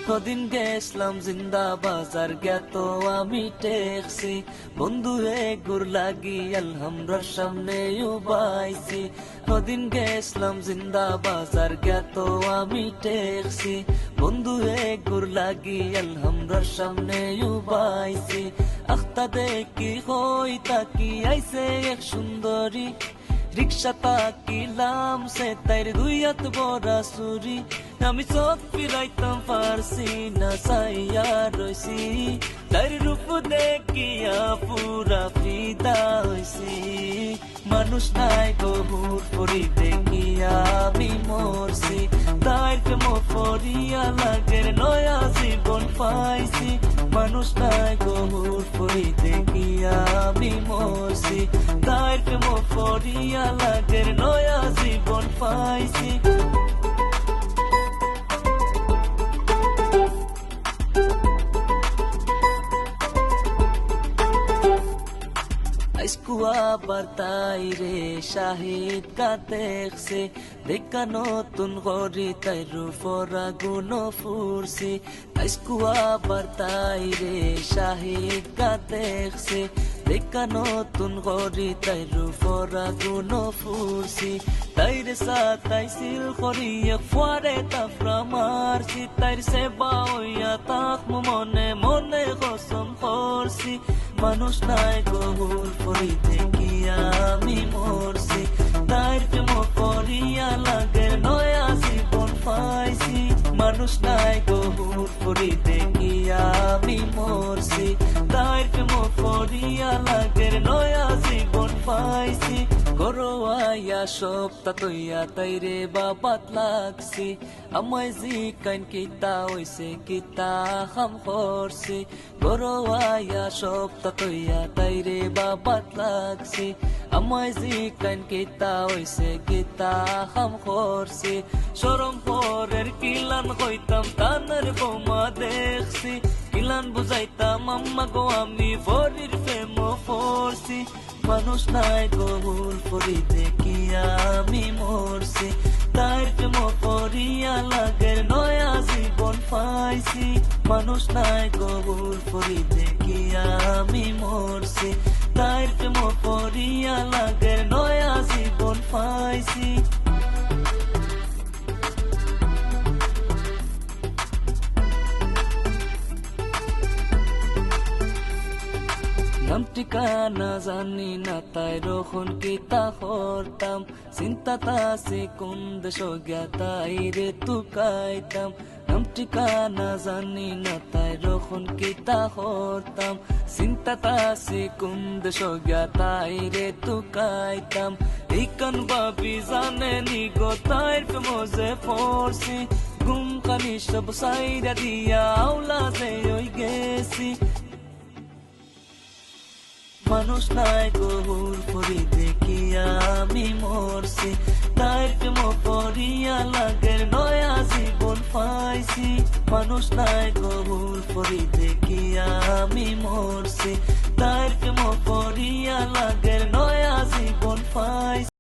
কদিন গেছলাম জিন্দা বাজার জ্ঞাত আমি টেকছি বন্ধু হে গুর লাগি আলহামরার সামনে উবাইছি কদিন গেছলাম জিন্দা বাজার জ্ঞাত আমি টেকছি বন্ধু হে গুর লাগি আলহামরার সামনে উবাইছি আখতা দেখি হই তাকি আইছে এক সুন্দরী রিক্সা তাকিলাম সে তাইর দুই হাত বড়া সুরি আমি চোখ ফিরাইতাম পারছি না চাইয়া রইছি তাইর রূপ দেখিয়া পুরা ফিদা হইছি মানুষ নাই গহুর পরি দেখিয়া আমি মরছি তাইর প্রেম পরিয়া লাগের নয়া জীবন পাইছি মানুষ নাই গহুর পরি দেখিয়া আমি মরছি তাইর প্রেম পরিয়া লাগের নয়া জীবন পাইছি আইসকুয়া বার্তাই রে শাহিদ কা দেখছে দেখা নতুন করি তাই রূপরা গুণ ফুরছি আইসকুয়া বার্তাই রে শাহিদ কা দেখছে দেখা নতুন করি তাই রূপরা গুণ ফুরছি তাইরে সাতাইছিল করিয়া ফুয়ারে তাফরা মারছি তাইর সেবা হইয়া তাক মনে মনে কসম করছি মানুষ নাই গহুর পরি দেখিয়া আমি মরছি তাইর প্রেম পরিয়া লাগে নয়া জীবন পাইছি মানুষ নাই গহুর পরি দেখিয়া আমি মরছি তাইর প্রেম পরিয়া লাগে নয়া জীবন পাইছি গরোয়া সপ্তাহ তৈয়া তাইরে বাবাত লাগছি আমায় জি কাইন কিতা হইছে কিতা হাম করছি গরোয়া সপ্তাহ তৈয়া তাইরে বাবাত লাগছি আমায় জি কাইন কিতা হইছে কিতা হাম করছি শরম পরের কিলান কইতাম তানের বোমা দেখছি কিলান বুঝাইতাম আম্মা গো আমি ফরির প্রেম পড়ছি মানুষ নাই গহুর পরি দেখিয়া আমি মরছি তাইর প্রেম পরিয়া লাগের নয়া জীবন পাইছি মানুষ নাই গহুর পরি দেখিয়া আমি মরছি তাইর প্রেম পরিয়া লাগের নয়া জীবন পাইছি নাম ঠিকানা জানি না তাই রখন কিতা করতাম চিন্তা তাসে কোন দেশ জ্ঞাতাই রে তুকাইতাম নাম ঠিকানা জানি না তাই রখন কিতা করতাম চিন্তা তাসে কোন দেশ জ্ঞাতাই রে তুকাইতাম এই কান ভাবি জানে নি গো তাইর প্রেমে পড়ছি গুম খানি সব সাইরা দিয়া আওলা যে ওই গেছি মানুষ নাই গহুর পরি দেখিয়া আমি মরছি তাইর প্রেম পরিয়া লাগের নয়া জীবন পাইছি মানুষ নাই গহুর পরি দেখিয়া আমি মরছি তাইর প্রেম পরিয়া লাগের নয়া জীবন পাইছি।